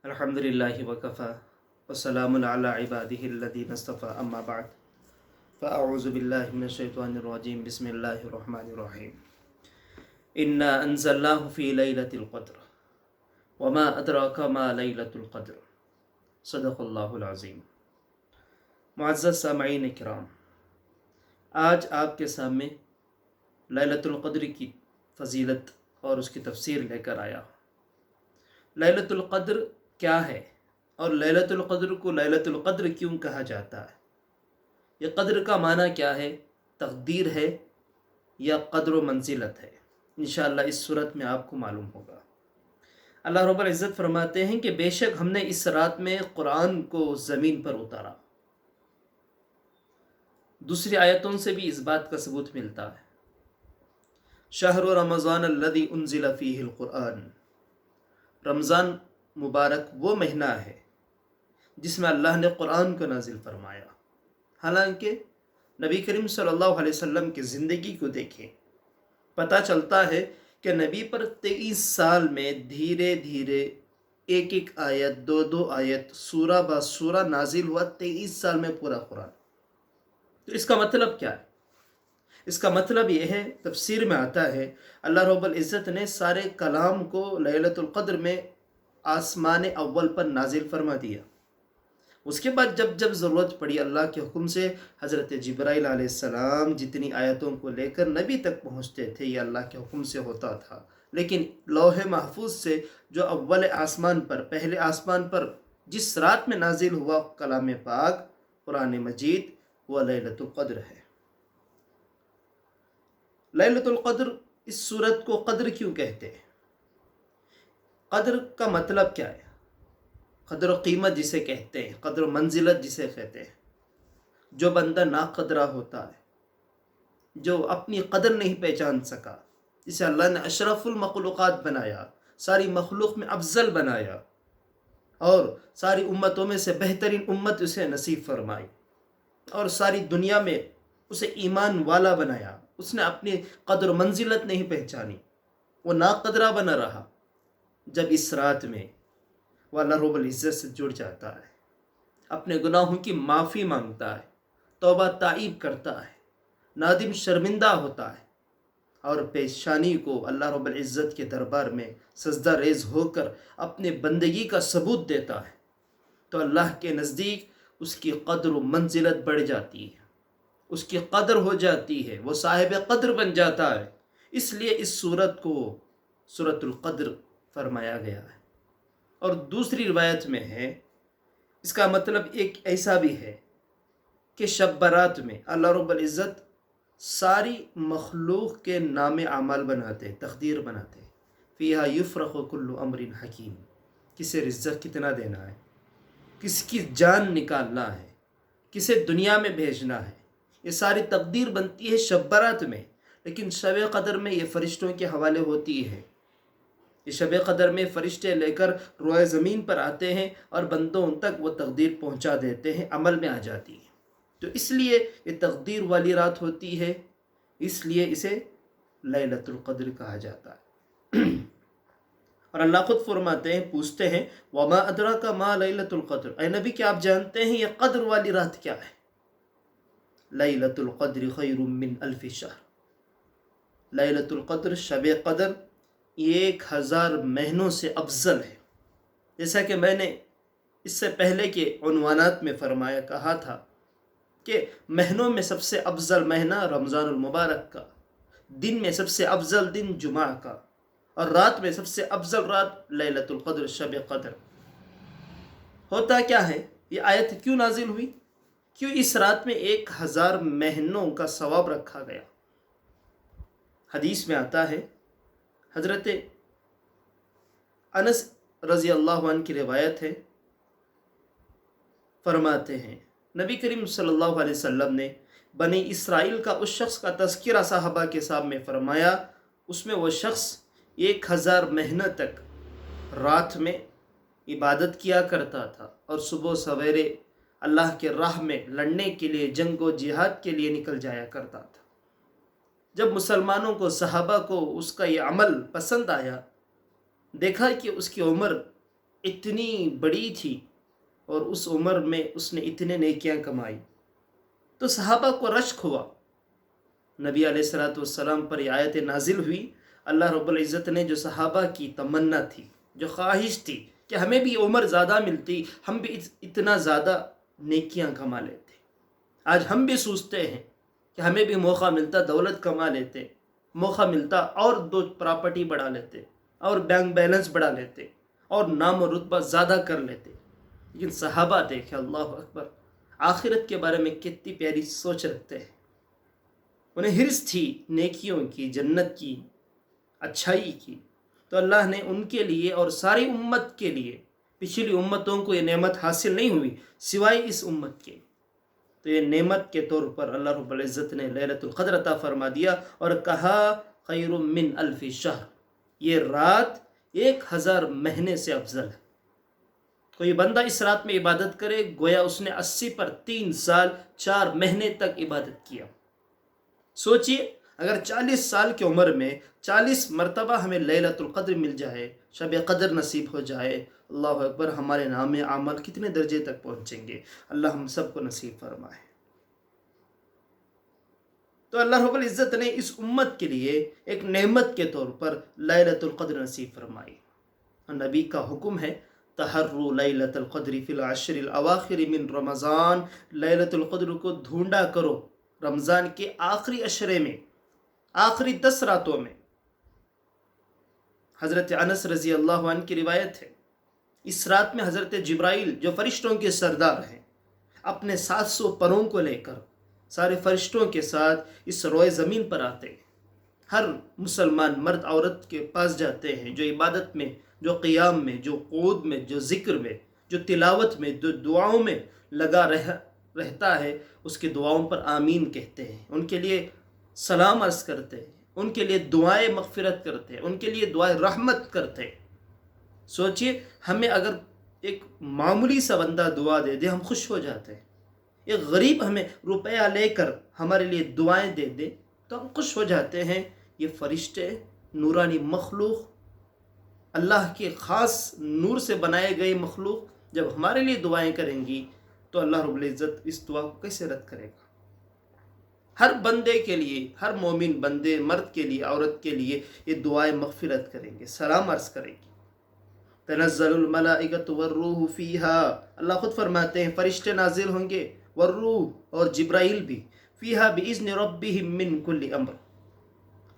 الحمدللہ وکفا وسلام علی عبادہ الذین اصطفى اما بعد فاعوذ باللہ من الشیطان الرجیم بسم اللہ الرحمن الرحیم انا انزلناہ فی لیلۃ القدر وما ادراک ما لیلۃ القدر صدق اللہ العظیم۔ معزز سامعین کرام، آج آپ کے سامنے لیلۃ القدر کی فضیلت اور اس کی تفسیر لے کر آیا ہوں۔ لیلۃ القدر کیا ہے اور لیلۃ القدر کو لیلۃ القدر کیوں کہا جاتا ہے؟ یہ قدر کا معنی کیا ہے؟ تقدیر ہے یا قدر و منزلت ہے؟ انشاءاللہ اس صورت میں آپ کو معلوم ہوگا۔ اللہ رب العزت فرماتے ہیں کہ بے شک ہم نے اس رات میں قرآن کو زمین پر اتارا۔ دوسری آیتوں سے بھی اس بات کا ثبوت ملتا ہے۔ شہر رمضان الذی انزل فیہ القرآن، رمضان مبارک وہ مہینہ ہے جس میں اللہ نے قرآن کو نازل فرمایا۔ حالانکہ نبی کریم صلی اللہ علیہ وسلم کی زندگی کو دیکھیں، پتہ چلتا ہے کہ نبی پر 23 سال میں دھیرے دھیرے ایک ایک آیت، دو آیت، سورہ با سورہ نازل ہوا۔ 23 سال میں پورا قرآن۔ تو اس کا مطلب کیا ہے؟ اس کا مطلب یہ ہے، تفسیر میں آتا ہے، اللہ رب العزت نے سارے کلام کو لیلۃ القدر میں آسمان اول پر نازل فرما دیا۔ اس کے بعد جب جب ضرورت پڑی، اللہ کے حکم سے حضرت جبرائیل علیہ السلام جتنی آیتوں کو لے کر نبی تک پہنچتے تھے، یہ اللہ کے حکم سے ہوتا تھا۔ لیکن لوح محفوظ سے جو اول آسمان پر، پہلے آسمان پر جس رات میں نازل ہوا کلام پاک قرآن مجید، وہ لیلۃ القدر ہے۔ لیلۃ القدر، اس سورت کو قدر کیوں کہتے ہیں؟ قدر کا مطلب کیا ہے؟ قدر و قیمت جسے کہتے ہیں، قدر و منزلت جسے کہتے ہیں۔ جو بندہ ناقدرہ ہوتا ہے، جو اپنی قدر نہیں پہچان سکا، جسے اللہ نے اشرف المخلوقات بنایا، ساری مخلوق میں افضل بنایا اور ساری امتوں میں سے بہترین امت اسے نصیب فرمائی، اور ساری دنیا میں اسے ایمان والا بنایا، اس نے اپنی قدر و منزلت نہیں پہچانی، وہ ناقدرہ بنا رہا۔ جب اس رات میں وہ اللہ رب العزت سے جڑ جاتا ہے، اپنے گناہوں کی معافی مانگتا ہے، توبہ تائب کرتا ہے، نادم شرمندہ ہوتا ہے، اور پیشانی کو اللہ رب العزت کے دربار میں سجدہ ریز ہو کر اپنے بندگی کا ثبوت دیتا ہے، تو اللہ کے نزدیک اس کی قدر و منزلت بڑھ جاتی ہے، اس کی قدر ہو جاتی ہے، وہ صاحب قدر بن جاتا ہے۔ اس لیے اس سورت کو سورۃ القدر فرمایا گیا ہے۔ اور دوسری روایت میں ہے، اس کا مطلب ایک ایسا بھی ہے کہ شب برات میں اللہ رب العزت ساری مخلوق کے نام اعمال بناتے، تقدیر بناتے۔ فیہا یفرق کل امر حکیم، کسے رزق کتنا دینا ہے، کس کی جان نکالنا ہے، کسے دنیا میں بھیجنا ہے، یہ ساری تقدیر بنتی ہے شب برات میں۔ لیکن شب قدر میں یہ فرشتوں کے حوالے ہوتی ہے۔ یہ شب قدر میں فرشتے لے کر روئے زمین پر آتے ہیں اور بندوں تک وہ تقدیر پہنچا دیتے ہیں، عمل میں آ جاتی ہے۔ تو اس لیے یہ تقدیر والی رات ہوتی ہے، اس لیے اسے لیلۃ القدر کہا جاتا ہے۔ اور اللہ خود فرماتے ہیں، پوچھتے ہیں، وما ادراک ما لیلۃ القدر، اے نبی کیا آپ جانتے ہیں یہ قدر والی رات کیا ہے؟ لیلۃ القدر خیر من الف شہر، لیلۃ القدر، شب قدر 1000 مہینوں سے افضل ہے۔ جیسا کہ میں نے اس سے پہلے کے عنوانات میں کہا تھا کہ مہینوں میں سب سے افضل مہینہ رمضان المبارک کا، دن میں سب سے افضل دن جمعہ کا، اور رات میں سب سے افضل رات لیلۃ القدر، شب قدر۔ ہوتا کیا ہے؟ یہ آیت کیوں نازل ہوئی؟ کیوں اس رات میں 1000 مہینوں کا ثواب رکھا گیا؟ حدیث میں آتا ہے، حضرت انس رضی اللہ عنہ کی روایت ہے، فرماتے ہیں نبی کریم صلی اللہ علیہ وسلم نے بنی اسرائیل کا اس شخص کا تذکرہ صحابہ کے سامنے فرمایا، اس میں وہ شخص 1000 مہینہ تک رات میں عبادت کیا کرتا تھا اور صبح سویرے اللہ کے راہ میں لڑنے کے لیے، جنگ و جہاد کے لیے نکل جایا کرتا تھا۔ جب مسلمانوں کو، صحابہ کو اس کا یہ عمل پسند آیا، دیکھا کہ اس کی عمر اتنی بڑی تھی اور اس عمر میں اس نے اتنے نیکیاں کمائی، تو صحابہ کو رشک ہوا۔ نبی علیہ الصلوۃ والسلام پر یہ آیت نازل ہوئی۔ اللہ رب العزت نے جو صحابہ کی تمنا تھی، جو خواہش تھی کہ ہمیں بھی عمر زیادہ ملتی، ہم بھی اتنا زیادہ نیکیاں کما لیتے، آج ہم بھی سوچتے ہیں کہ ہمیں بھی موقع ملتا دولت کما لیتے، موقع ملتا اور دو پراپرٹی بڑھا لیتے، اور بینک بیلنس بڑھا لیتے، اور نام و رتبہ زیادہ کر لیتے۔ لیکن صحابہ دیکھیں، اللہ اکبر، آخرت کے بارے میں کتنی پیاری سوچ رکھتے ہیں۔ انہیں حرص تھی نیکیوں کی، جنت کی، اچھائی کی، تو اللہ نے ان کے لیے اور ساری امت کے لیے، پچھلی امتوں کو یہ نعمت حاصل نہیں ہوئی سوائے اس امت کے، تو یہ نعمت کے طور پر اللہ رب العزت نے لیلۃ القدر عطا فرما دیا اور کہا خیر من الف شہر، یہ رات 1000 مہینے سے افضل ہے۔ کوئی بندہ اس رات میں عبادت کرے گویا اس نے 80 پر 3 سال 4 مہینے تک عبادت کیا۔ سوچئے اگر 40 سال کی عمر میں 40 مرتبہ ہمیں لیلۃ القدر مل جائے، شب قدر نصیب ہو جائے، اللہ اکبر، ہمارے نام اعمال کتنے درجے تک پہنچیں گے، اللہ ہم سب کو نصیب فرمائے۔ تو اللہ رب العزت نے اس امت کے لیے ایک نعمت کے طور پر لیلۃ القدر نصیب فرمائی۔ نبی کا حکم ہے تحروا لیلۃ القدر فی العشر الاواخر من رمضان، لیلۃ القدر کو ڈھونڈا کرو رمضان کے آخری عشرے میں، آخری 10 راتوں میں۔ حضرت انس رضی اللہ عنہ کی روایت ہے، اس رات میں حضرت جبرائیل جو فرشتوں کے سردار ہیں، اپنے 700 پروں کو لے کر سارے فرشتوں کے ساتھ اس روئے زمین پر آتے ہیں۔ ہر مسلمان مرد عورت کے پاس جاتے ہیں جو عبادت میں، جو قیام میں، جو قعود میں، جو ذکر میں، جو تلاوت میں، جو دعاؤں میں لگا رہتا ہے، اس کی دعاؤں پر آمین کہتے ہیں، ان کے لیے سلام عرض کرتے ہیں، ان کے لیے دعائیں مغفرت کرتے ہیں، ان کے لیے دعائیں رحمت کرتے ہیں۔ سوچئے ہمیں اگر ایک معمولی سا بندہ دعا دے دے، ہم خوش ہو جاتے ہیں۔ ایک غریب ہمیں روپیہ لے کر ہمارے لیے دعائیں دے دے تو ہم خوش ہو جاتے ہیں۔ یہ فرشتے، نورانی مخلوق، اللہ کے خاص نور سے بنائے گئے مخلوق جب ہمارے لیے دعائیں کریں گی تو اللہ رب العزت اس دعا کو کیسے رد کرے گا؟ ہر بندے کے لیے، ہر مومن بندے، مرد کے لیے، عورت کے لیے یہ دعائیں مغفرت کریں گے، سلام عرض کریں گے۔ تنزل الملائکۃ والروح فیہا، اللہ خود فرماتے ہیں فرشتے نازل ہوں گے، والروح اور جبرائیل بھی، فیہا باذن ربہم من کل امر،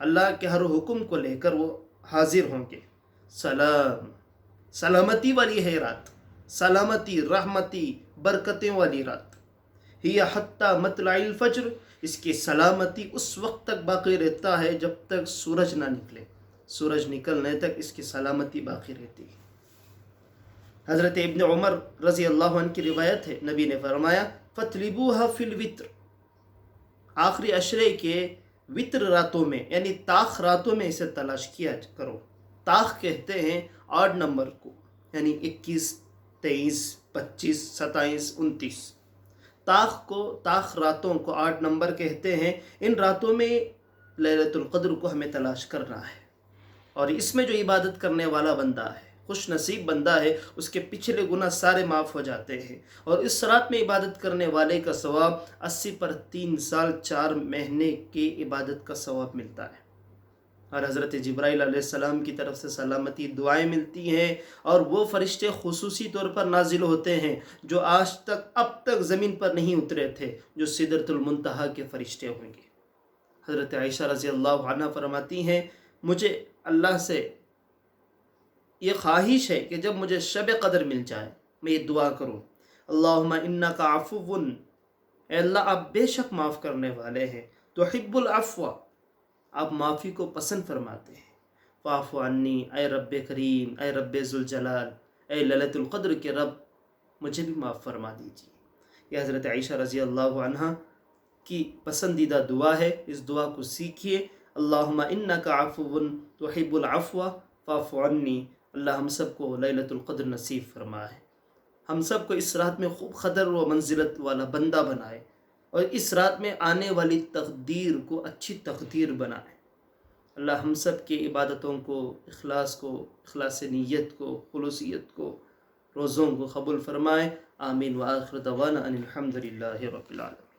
اللہ کے ہر حکم کو لے کر وہ حاضر ہوں گے۔ سلام، سلامتی والی ہے رات، سلامتی، رحمتی، برکتیں والی رات۔ ہی حتی مطلع الفجر، اس کی سلامتی اس وقت تک باقی رہتا ہے جب تک سورج نہ نکلے، سورج نکلنے تک اس کی سلامتی باقی رہتی ہے۔ حضرت ابن عمر رضی اللہ عنہ کی روایت ہے، نبی نے فرمایا فَاطْلِبُوهَا فِي الْوِتْرِ، آخری عشرے کے وطر راتوں میں، یعنی طاق راتوں میں اسے تلاش کیا کرو۔ طاق کہتے ہیں 8 نمبر کو، یعنی 21، 23، 25، 27، 29۔ طاق راتوں کو 8 نمبر کہتے ہیں۔ ان راتوں میں لیلۃ القدر کو ہمیں تلاش کرنا ہے، اور اس میں جو عبادت کرنے والا بندہ ہے، خوش نصیب بندہ ہے، اس کے پچھلے گناہ سارے معاف ہو جاتے ہیں، اور اس رات میں عبادت کرنے والے کا ثواب 80 پر 3 سال 4 مہینے کی عبادت کا ثواب ملتا ہے۔ اور حضرت جبرائیل علیہ السلام کی طرف سے سلامتی دعائیں ملتی ہیں، اور وہ فرشتے خصوصی طور پر نازل ہوتے ہیں جو آج تک اب تک زمین پر نہیں اترے تھے، جو سدرۃ المنتہا کے فرشتے ہوں گے۔ حضرت عائشہ رضی اللہ عنہ فرماتی ہیں مجھے اللہ سے یہ خواہش ہے کہ جب مجھے شب قدر مل جائے میں یہ دعا کروں، اللہم انک عفو، اے اللہ آپ بے شک معاف کرنے والے ہیں، تحب العفو، آپ معافی کو پسند فرماتے ہیں، فاعف عنی، اے رب کریم، اے رب ذوالجلال، اے لیلۃ القدر کے رب مجھے بھی معاف فرما دیجیے۔ یہ حضرت عائشہ رضی اللہ عنہ کی پسندیدہ دعا ہے، اس دعا کو سیکھیے۔ اللہم انک عفو تحب العفو فاعف عنی، اللہ ہم سب کو لیلۃ القدر نصیب فرمائے، ہم سب کو اس رات میں خوب قدر و منزلت والا بندہ بنائے، اور اس رات میں آنے والی تقدیر کو اچھی تقدیر بنائے۔ اللہ ہم سب کی عبادتوں کو، اخلاص نیت کو، خلوصیت کو روزوں کو قبول فرمائے. آمین. وآخر دعوانا ان الحمد للہ رب العالمین.